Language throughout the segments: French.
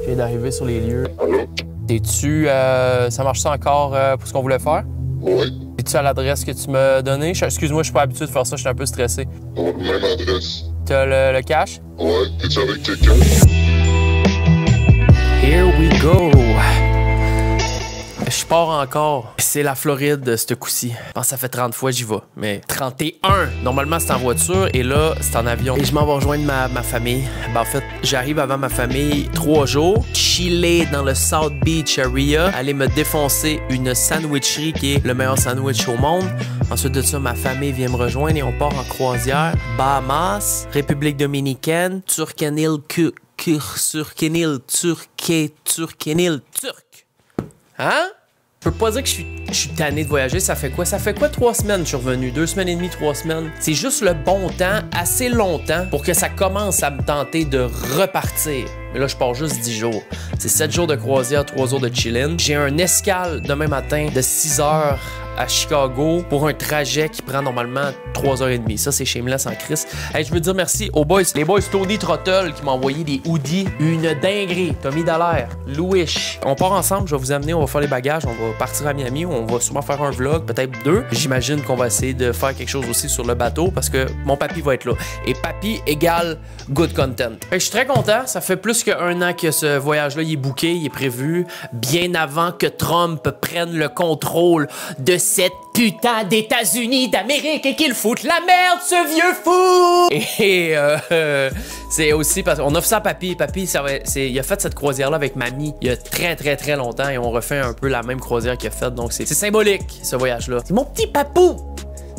Je viens d'arriver sur les lieux. Allô? T'es-tu... ça marche ça encore pour ce qu'on voulait faire? Oui. Es-tu à l'adresse que tu m'as donnée? Excuse-moi, je suis pas habitué de faire ça, je suis un peu stressé. Même adresse. T'as le cash? Ouais. T'es-tu avec quelqu'un? Here we go! Je pars encore. C'est la Floride, ce coup-ci. Je pense que ça fait 30 fois que j'y vais. Mais 31! Normalement, c'est en voiture et là, c'est en avion. Et je m'en vais rejoindre ma famille. Ben, en fait, j'arrive avant ma famille 3 jours. Chiller dans le South Beach Area. Aller me défoncer une sandwicherie qui est le meilleur sandwich au monde. Ensuite de ça, ma famille vient me rejoindre et on part en croisière. Bahamas, République dominicaine, Turcanil, Turcanil, Turc. Hein? Je peux pas dire que je suis tanné de voyager. Ça fait quoi? Ça fait quoi 3 semaines que je suis revenu? 2 semaines et demie, 3 semaines? C'est juste le bon temps, assez longtemps, pour que ça commence à me tenter de repartir. Mais là, je pars juste 10 jours. C'est 7 jours de croisière, 3 jours de chillin'. J'ai un escale demain matin de 6 heures à Chicago pour un trajet qui prend normalement 3h30. Ça, c'est shameless en crise. Hey, je veux dire merci aux boys. Les boys Tony Trottle qui m'ont envoyé des hoodies. Une dinguerie. Tommy Dallaire, Louis. On part ensemble. Je vais vous amener. On va faire les bagages. On va partir à Miami. On va sûrement faire un vlog, peut-être 2. J'imagine qu'on va essayer de faire quelque chose aussi sur le bateau parce que mon papy va être là. Et papy égale good content. Fait que je suis très content. Ça fait plus qu'un an que ce voyage-là, il est booké, il est prévu bien avant que Trump prenne le contrôle de cette putain d'États-Unis d'Amérique et qu'il foute la merde, ce vieux fou! Et c'est aussi parce qu'on offre ça à papy. Papy, il a fait cette croisière-là avec mamie il y a très longtemps et on refait un peu la même croisière qu'il a faite. Donc c'est symbolique, ce voyage-là. C'est mon petit papou!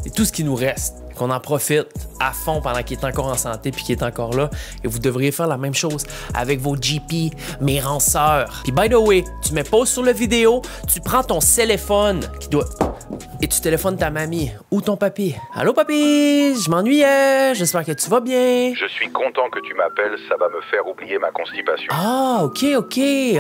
C'est tout ce qui nous reste. Qu'on en profite à fond pendant qu'il est encore en santé puis qu'il est encore là. Et vous devriez faire la même chose avec vos GP, mes ranceurs. Puis by the way, tu mets pause sur la vidéo, tu prends ton téléphone qui doit... et tu téléphones ta mamie ou ton papy. Allô papy, je m'ennuyais, j'espère que tu vas bien. Je suis content que tu m'appelles, ça va me faire oublier ma constipation. Ah, ok.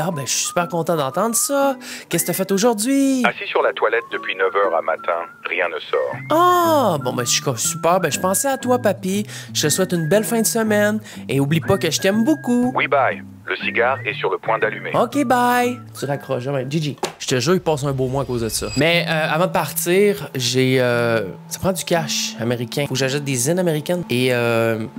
Ah ben je suis super content d'entendre ça. Qu'est-ce que t'as fait aujourd'hui? Assis sur la toilette depuis 9h à matin, rien ne sort. Ah, bon ben je suis super, ben je pensais à toi papy. Je te souhaite une belle fin de semaine et oublie pas que je t'aime beaucoup. Oui, bye. Le cigare est sur le point d'allumer. Ok, bye. Tu raccroches, Gigi. Je te jure, il passe un beau mois à cause de ça. Mais avant de partir, ça prend du cash américain. Faut que j'achète des zines américaines. Et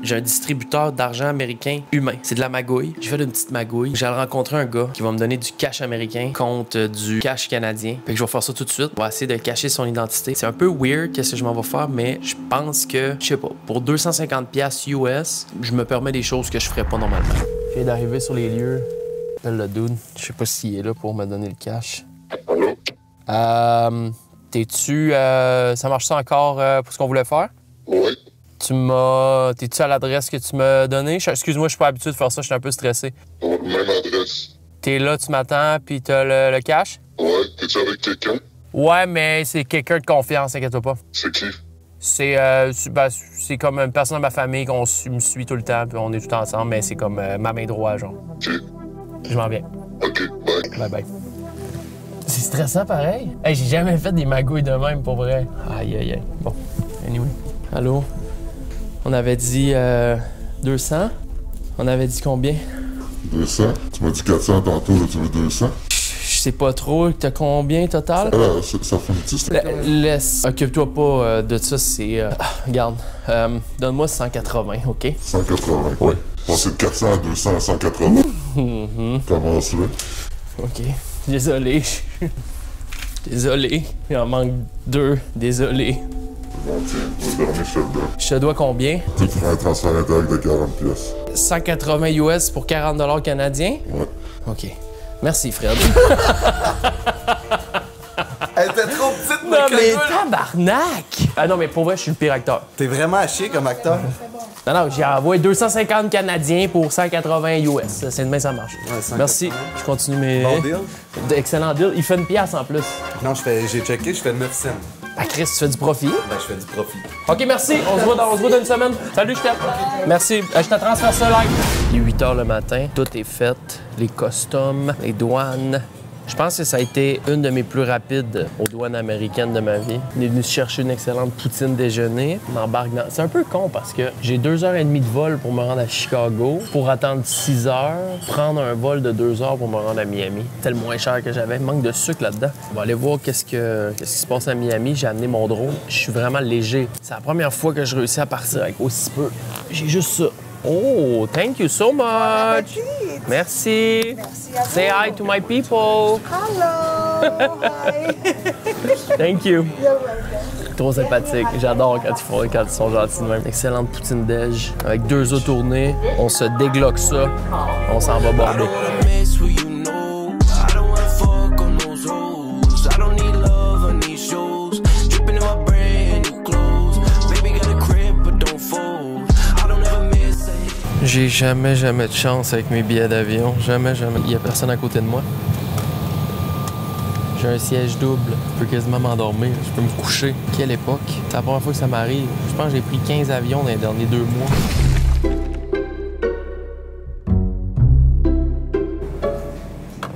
j'ai un distributeur d'argent américain humain. C'est de la magouille. J'ai fait une petite magouille. J'ai rencontré un gars qui va me donner du cash américain contre du cash canadien. Fait que je vais faire ça tout de suite. On va essayer de cacher son identité. C'est un peu weird qu'est-ce que je m'en vais faire, mais je pense que, je sais pas, pour 250$ US, je me permets des choses que je ferais pas normalement. Je viens d'arriver sur les lieux. J'appelle le dude. Je sais pas s'il est là pour me donner le cash. Allô? T'es-tu... ça marche ça encore pour ce qu'on voulait faire? Oui. T'es-tu à l'adresse que tu m'as donnée? Excuse-moi, je suis pas habitué de faire ça, je suis un peu stressé. Même adresse. T'es là, tu m'attends, puis t'as le cash? Ouais. T'es-tu avec quelqu'un? Ouais, mais c'est quelqu'un de confiance, inquiète-toi pas. C'est qui? C'est comme une personne de ma famille qu'on me suit tout le temps, puis on est tout le temps ensemble, mais c'est comme ma main droite, genre. Ok. Je m'en viens. Ok, bye. Bye. C'est stressant pareil. Hey, j'ai jamais fait des magouilles de même, pour vrai. Aïe. Bon, anyway. Allô? On avait dit 200? On avait dit combien? 200? Tu m'as dit 400 tantôt, là, tu veux 200? Je sais pas trop. T'as combien total? Ça finit-tu, ça? Laisse. Occupe-toi pas de ça, c'est... regarde. Donne-moi 180, OK? 180, oui. Passer de 400 à 200 à 180. Commence là. OK. Désolé. Désolé. Il en manque 2. Désolé. Bon, tiens, le dernier, je te le donne. Je te dois combien? Tu feras un transfert indirect de 40 pièces. 180 US pour 40$ canadiens? Ouais. OK. Merci, Fred. Elle était trop petite, Non, mais tabarnak! Ah non, mais pour vrai, je suis le pire acteur. T'es vraiment à chier comme acteur. Non, j'ai envoyé 250 Canadiens pour 180 US. C'est demain, ça marche. Ouais, 180. Merci. Je continue mes... Bon deal? Excellent deal. Il fait une pièce en plus. Non, j'ai checké, je fais 9 cents. Ah, Chris, tu fais du profit? Ben, je fais du profit. OK, merci. On se voit dans une semaine. Salut, je t'aime. Merci. Je te transfère ça live. Il est 8 h le matin. Tout est fait. Les costumes, les douanes. Je pense que ça a été une de mes plus rapides aux douanes américaines de ma vie. On est venu chercher une excellente poutine déjeuner. On embarque dans... C'est un peu con parce que j'ai 2h30 de vol pour me rendre à Chicago, pour attendre 6 heures, prendre un vol de 2 heures pour me rendre à Miami. C'était le moins cher que j'avais. Il manque de sucre là-dedans. On va aller voir qu'est-ce qui se passe à Miami. J'ai amené mon drone. Je suis vraiment léger. C'est la première fois que je réussis à partir avec aussi peu. J'ai juste ça. Oh, thank you so much. Merci. Merci à vous. Say hi to my people. Hello. Hi. Thank you. You're welcome. Trop sympathique. J'adore quand ils sont gentils de même. Excellente poutine déj avec 2 œufs tournés. On se dégloque ça. On s'en va border. J'ai jamais de chance avec mes billets d'avion. Jamais. Il y a personne à côté de moi. J'ai un siège double. Je peux quasiment m'endormir. Je peux me coucher. Quelle époque. C'est la première fois que ça m'arrive. Je pense que j'ai pris 15 avions dans les derniers 2 mois.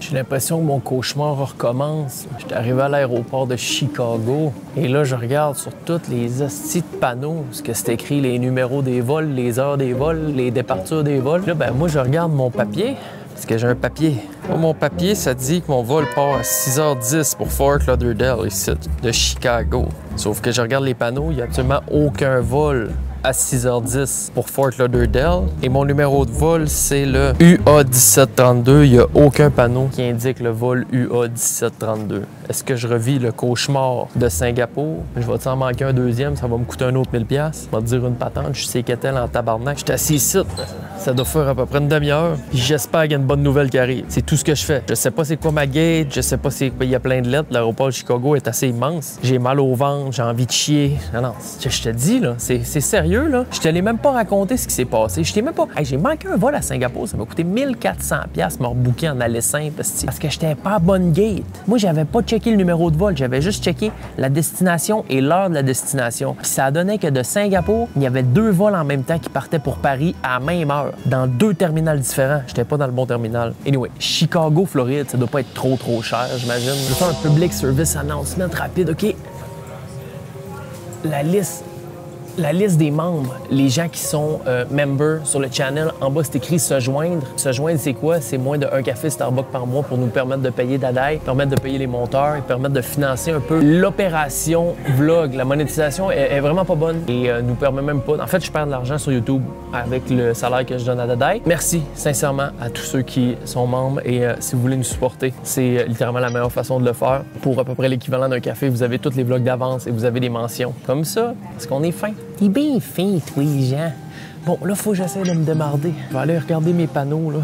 J'ai l'impression que mon cauchemar recommence. J'étais arrivé à l'aéroport de Chicago et là, je regarde sur tous les hosties de panneaux ce que c'est écrit, les numéros des vols, les heures des vols, les départures des vols. Là, ben moi, je regarde mon papier parce que j'ai un papier. Mon papier, ça dit que mon vol part à 6h10 pour Fort Lauderdale, ici, de Chicago. Sauf que je regarde les panneaux, il n'y a absolument aucun vol à 6h10 pour Fort Lauderdale. Et mon numéro de vol, c'est le UA1732. Il n'y a aucun panneau qui indique le vol UA1732. Est-ce que je revis le cauchemar de Singapour? Je vais en manquer un deuxième, ça va me coûter un autre 1000$. Je vais te dire une patente, je sais qu'elle est en tabarnak. Je suis assis ici, ça doit faire à peu près une demi-heure. J'espère qu'il y a une bonne nouvelle qui arrive. C'est tout ce que je fais. Je sais pas c'est quoi ma gate, je sais pas c'est quoi, il y a plein de lettres. L'aéroport de Chicago est assez immense. J'ai mal au ventre, j'ai envie de chier. Non, je te dis, là, c'est sérieux. Là. Je te l'ai même pas raconté ce qui s'est passé. Je t'ai même pas. Hey, j'ai manqué un vol à Singapour. Ça m'a coûté 1400$ me rebooker en aller simple parce que j'étais pas à bonne gate. Moi, j'avais pas checké le numéro de vol. J'avais juste checké la destination et l'heure de la destination. Puis ça donnait que de Singapour, il y avait 2 vols en même temps qui partaient pour Paris à la même heure, dans 2 terminals différents. J'étais pas dans le bon terminal. Anyway, Chicago, Floride, ça doit pas être trop cher, j'imagine. Je vais faire un public service announcement rapide, OK? La liste des membres, les gens qui sont members sur le channel, en bas, c'est écrit « Se joindre ». Se joindre, c'est quoi? C'est moins de 1 café Starbucks par mois pour nous permettre de payer Dadaï, permettre de payer les monteurs et permettre de financer un peu l'opération vlog. La monétisation est vraiment pas bonne et nous permet même pas... En fait, je perds de l'argent sur YouTube avec le salaire que je donne à Dadaï. Merci, sincèrement, à tous ceux qui sont membres et si vous voulez nous supporter, c'est littéralement la meilleure façon de le faire. Pour à peu près l'équivalent d'un café, vous avez tous les vlogs d'avance et vous avez des mentions. Comme ça, parce qu'on est fin. T'es bien fin, toi, Jean. Bon, là, faut que j'essaie de me démarder. Je vais aller regarder mes panneaux, là.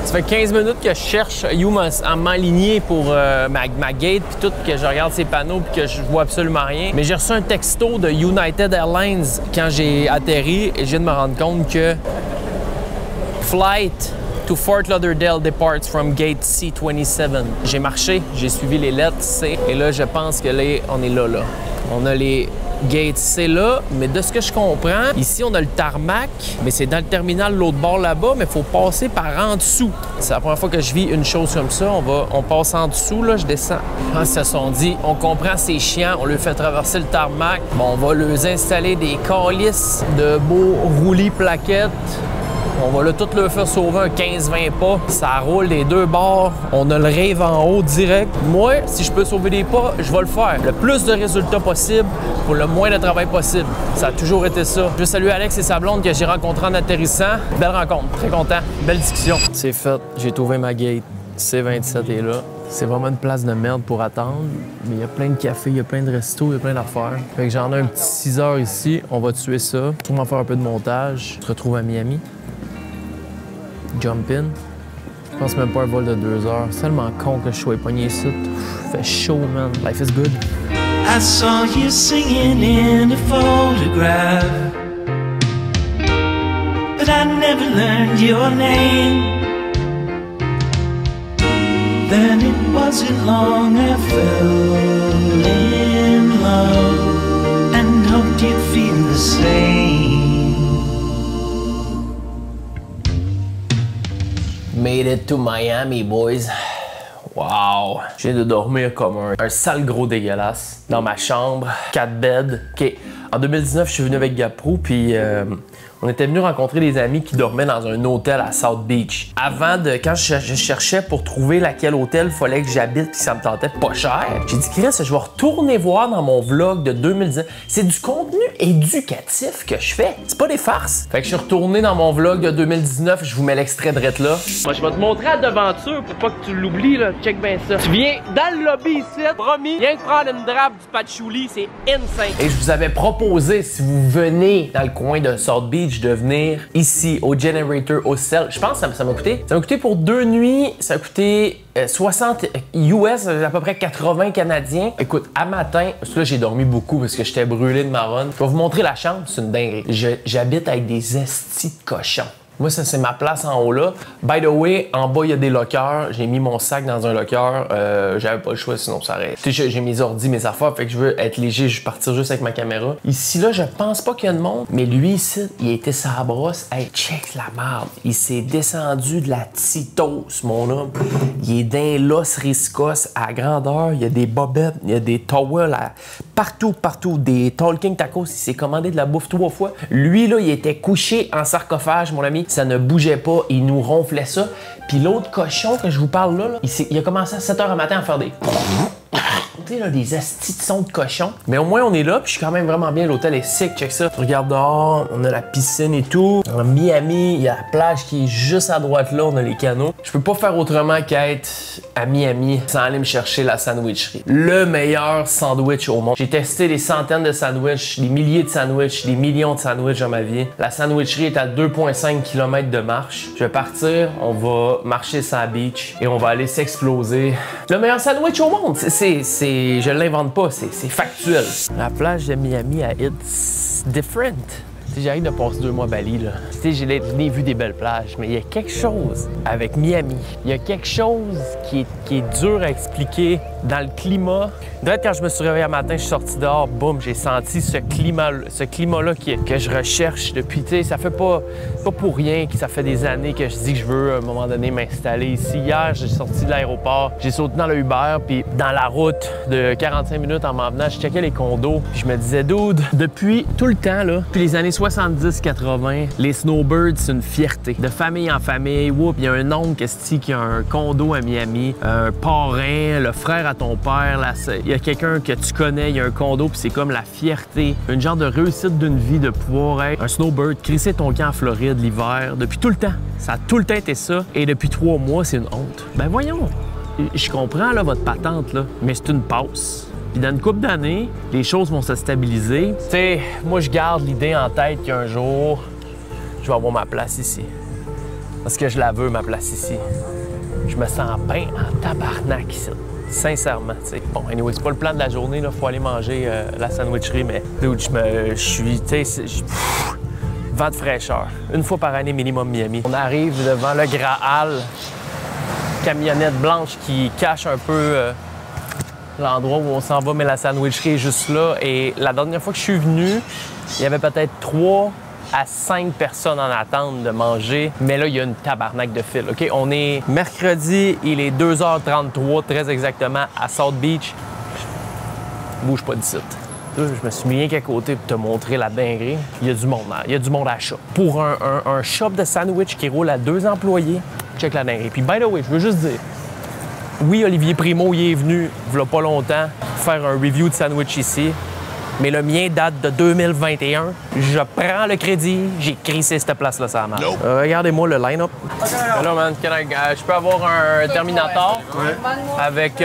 Ça fait 15 minutes que je cherche You à m'aligner pour ma gate puis tout, que je regarde ces panneaux puis que je vois absolument rien. Mais j'ai reçu un texto de United Airlines quand j'ai atterri et je viens de me rendre compte que Flight to Fort Lauderdale departs from gate C27. J'ai marché, j'ai suivi les lettres C et là, je pense que là, on est là. On a les gates C là, mais de ce que je comprends, ici, on a le tarmac, mais c'est dans le terminal l'autre bord là-bas, mais il faut passer par en dessous. C'est la première fois que je vis une chose comme ça. On passe en dessous, là, je descends. Ils se sont dit, on comprend ces chiens, on leur fait traverser le tarmac. Bon, on va leur installer des calices de beaux roulis plaquettes. On va là tout leur faire sauver un 15-20 pas. Ça roule des 2 bords. On a le rave en haut direct. Moi, si je peux sauver des pas, je vais le faire. Le plus de résultats possible pour le moins de travail possible. Ça a toujours été ça. Je salue Alex et sa blonde que j'ai rencontré en atterrissant. Belle rencontre. Très content. Belle discussion. C'est fait. J'ai trouvé ma gate. C27 est là. C'est vraiment une place de merde pour attendre, mais il y a plein de cafés, il y a plein de restos, il y a plein d'affaires. Fait que j'en ai un petit 6 heures ici. On va tuer ça. Sûrement faire un peu de montage. Je te retrouve à Miami. Jump in. Je pense même pas un vol de 2 heures. C'est tellement con que je sois pogné ici. Fait chaud, man. Life is good. I saw you singing in a photograph, but I never learned your name. Then it wasn't long I fell in love. made it to Miami, boys. Wow! Je viens de dormir comme un sale gros dégueulasse dans ma chambre, 4 beds. OK. En 2019, je suis venu avec Gaprou, puis on était venu rencontrer des amis qui dormaient dans un hôtel à South Beach. Quand je cherchais pour trouver laquelle hôtel il fallait que j'habite puis ça me tentait pas cher, j'ai dit Chris, je vais retourner voir dans mon vlog de 2019. C'est du contenu éducatif que je fais. C'est pas des farces. Fait que je suis retourné dans mon vlog de 2019. Je vous mets l'extrait de là. Moi, je vais te montrer la devanture pour pas que tu l'oublies, là. Check bien ça. Tu viens dans le lobby ici, promis. Viens prendre une drape du patchouli, c'est insane. Et je vous avais proposé, si vous venez dans le coin de South Beach, de venir ici au Generator Hostel. Je pense que ça m'a coûté. Ça m'a coûté pour 2 nuits. Ça a coûté 60 US, à peu près 80 canadiens. Écoute, à matin, parce que là j'ai dormi beaucoup parce que j'étais brûlé de marronne. Je vais vous montrer la chambre, c'est une dinguerie. J'habite avec des estis de cochons. Moi, ça, c'est ma place en haut là. By the way, en bas, il y a des lockers. J'ai mis mon sac dans un locker. J'avais pas le choix, sinon ça arrête. Tu sais, j'ai mes ordis, mes affaires, fait que je veux être léger, je vais partir juste avec ma caméra. Ici, là, je pense pas qu'il y a de monde, mais lui, ici, il était sa brosse. Hey, check la marde. Il s'est descendu de la Titos, mon homme. Il est d'un Los Riscos à grandeur. Il y a des bobettes, il y a des towels partout. Des talking tacos. Il s'est commandé de la bouffe 3 fois. Lui, là, il était couché en sarcophage, mon ami. Ça ne bougeait pas, il nous ronflait ça. Puis l'autre cochon que je vous parle là, il a commencé à 7 h du matin à faire des... Tu sais, là, des astis de sons de cochon. Mais au moins, on est là, puis je suis quand même vraiment bien. L'hôtel est sick, check ça. Regarde dehors, on a la piscine et tout. En Miami, il y a la plage qui est juste à droite là, on a les canaux. Je peux pas faire autrement qu'être à Miami sans aller me chercher la sandwicherie. Le meilleur sandwich au monde. J'ai testé des centaines de sandwichs, des milliers de sandwichs, des millions de sandwichs dans ma vie. La sandwicherie est à 2,5 km de marche. Je vais partir, on va marcher sur la beach et on va aller s'exploser. Le meilleur sandwich au monde, je l'invente pas, c'est factuel. La plage de Miami à It's different. J'arrive de passer 2 mois à Bali, là. J'ai vu des belles plages, mais il y a quelque chose avec Miami. Il y a quelque chose qui est dur à expliquer dans le climat. Direct quand je me suis réveillé un matin, je suis sorti dehors, boum, j'ai senti ce climat-là que je recherche depuis, tu sais, ça fait pas pour rien que ça fait des années que je dis que je veux, à un moment donné, m'installer ici. Hier, j'ai sorti de l'aéroport, j'ai sauté dans le Uber, puis dans la route de 45 minutes en m'en venant, je checkais les condos, puis je me disais, dude, depuis tout le temps, là, depuis les années 70-80, les snowbirds, c'est une fierté. De famille en famille, whoop, il y a un oncle qui a un condo à Miami, un parrain, le frère à ton père, il y a quelqu'un que tu connais, il y a un condo, puis c'est comme la fierté, une genre de réussite d'une vie de pouvoir être un snowbird, crisser ton camp en Floride l'hiver, depuis tout le temps. Ça a tout le temps été ça, et depuis 3 mois, c'est une honte. Ben voyons, je comprends là, votre patente, là, mais c'est une passe. Puis dans une couple d'années, les choses vont se stabiliser. Tu sais, moi, je garde l'idée en tête qu'un jour, je vais avoir ma place ici. Parce que je la veux, ma place ici. Je me sens bien en tabarnak ici. Sincèrement, tu sais. Bon, anyway, c'est pas le plan de la journée, là. Faut aller manger la sandwicherie, mais dude, je suis, tu sais, vent de fraîcheur. Une fois par année minimum Miami. On arrive devant le Graal, camionnette blanche qui cache un peu l'endroit où on s'en va, mais la sandwicherie est juste là. Et la dernière fois que je suis venu, il y avait peut-être 3 à 5 personnes en attente de manger, mais là, il y a une tabarnak de fil, OK? On est mercredi, il est 2h33, très exactement, à South Beach. Bouge pas d'ici. Je me suis mis rien qu'à côté pour te montrer la dinguerie. Il y a du monde, il y a du monde à la shop. Pour un shop de sandwich qui roule à 2 employés, check la dinguerie. Puis, by the way, je veux juste dire, oui, Olivier Primo, il est venu, il y a pas longtemps, faire un review de sandwich ici. Mais le mien date de 2021. Je prends le crédit, j'ai crissé cette place-là, ça marche. Regardez-moi le line-up. Hello, man. Je peux avoir un Terminator avec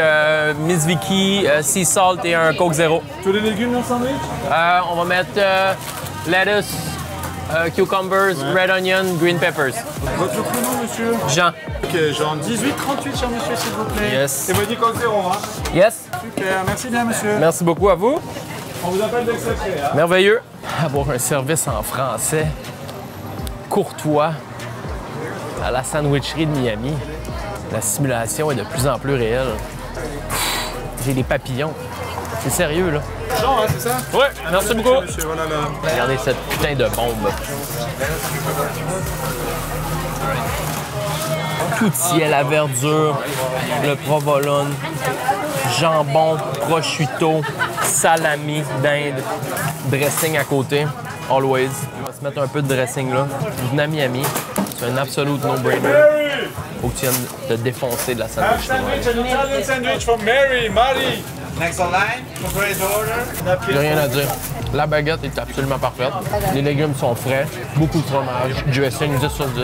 Miss Vicky, Sea Salt et un Coke Zero. Tous les légumes dans le sandwich? On va mettre lettuce, cucumbers, red onion, green peppers. Votre prénom, monsieur? Jean. Ok, Jean. 1838, cher monsieur, s'il vous plaît. Yes. Et vous dites Coke Zero, hein? Yes. Super, merci bien, monsieur. Merci beaucoup à vous. On vous appelle d'Exacré, hein? Merveilleux. Avoir un service en français, courtois, à la sandwicherie de Miami. La simulation est de plus en plus réelle. J'ai des papillons. C'est sérieux, là. Jean, hein, c'est ça? Ouais, merci beaucoup. Monsieur, voilà là. Regardez cette putain de bombe. tout y est, la verdure, le provolone, jambon, prosciutto, salami d'Inde, dressing à côté, always. On va se mettre un peu de dressing là. Venez à Miami, c'est un absolute no-brainer. Faut que tu viennes te défoncer de la sandwich chinoise. Italian sandwich from Mary. Next online, great order. J'ai rien à dire. La baguette est absolument parfaite. Les légumes sont frais, beaucoup de fromage, dressing 10 sur 10.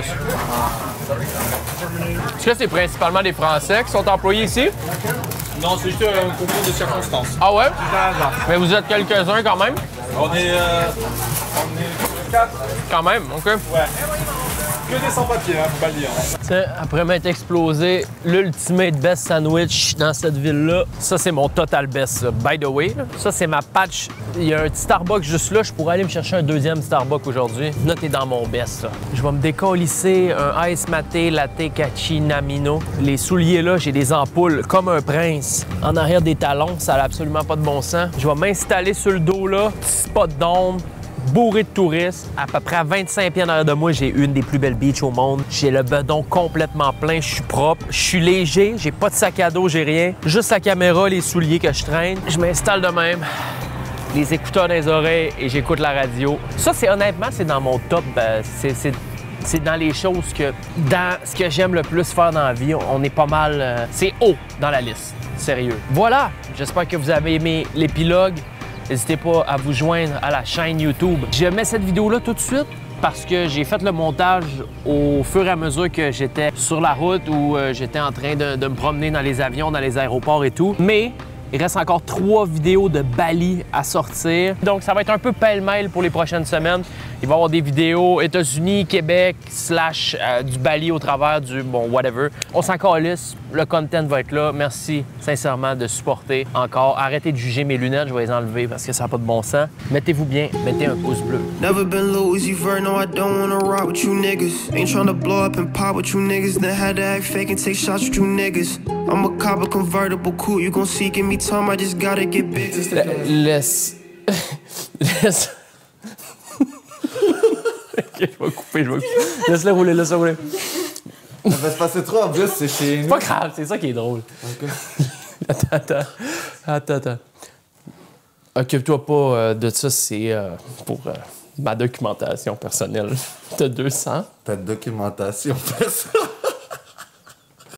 Est-ce que c'est principalement des Français qui sont employés ici? Non, c'est juste un concours de circonstances. Ah ouais? C'est un hasard. Mais vous êtes quelques-uns quand même? On est 4. Quand même, OK. Ouais. Que des sans-papiers, hein, faut pas le dire. Tiens, après m'être explosé l'ultimate best sandwich dans cette ville-là, ça c'est mon total best, là. By the way. Là. Ça c'est ma patch. Il y a un petit Starbucks juste là, je pourrais aller me chercher un deuxième Starbucks aujourd'hui. Là, t'es dans mon best. Là. Je vais me décollisser un ice matte latte cappuccino. Les souliers là, j'ai des ampoules comme un prince. En arrière des talons, ça n'a absolument pas de bon sens. Je vais m'installer sur le dos là, petit spot d'ombre. Bourré de touristes. À peu près à 25 pieds en arrière de moi, j'ai une des plus belles beaches au monde. J'ai le bedon complètement plein, je suis propre, je suis léger, j'ai pas de sac à dos, j'ai rien. Juste la caméra, les souliers que je traîne. Je m'installe de même, les écouteurs dans les oreilles et j'écoute la radio. Ça, c'est honnêtement, c'est dans mon top. C'est dans les choses que, dans ce que j'aime le plus faire dans la vie, on est pas mal... c'est haut dans la liste, sérieux. Voilà, j'espère que vous avez aimé l'épilogue. N'hésitez pas à vous joindre à la chaîne YouTube. Je mets cette vidéo-là tout de suite parce que j'ai fait le montage au fur et à mesure que j'étais sur la route ou j'étais en train de me promener dans les avions, dans les aéroports et tout. Mais il reste encore 3 vidéos de Bali à sortir. Donc, ça va être un peu pêle-mêle pour les prochaines semaines. Il va y avoir des vidéos États-Unis, Québec, / du Bali au travers du, bon, whatever. On s'en calisse, le content va être là. Merci sincèrement de supporter encore. Arrêtez de juger mes lunettes, je vais les enlever parce que ça n'a pas de bon sens. Mettez-vous bien, mettez un pouce bleu. Never been Lil Uzi Vert, no I don't wanna rock with you niggas. Ain't tryna blow up and pop with you niggas. Then had to act fake and take shots with you niggas. I'm a cop, a convertible coupe, you gon' see, give me time, I just gotta get big. Laisse... Ok, je vais couper. Laisse-le rouler, laisse-le rouler. Ça va se passer trop en plus, c'est chez nous. C'est pas grave, c'est ça qui est drôle. Okay. Attends. Occupe-toi pas de ça, c'est pour ma documentation personnelle. T'as 200. Ta documentation personnelle.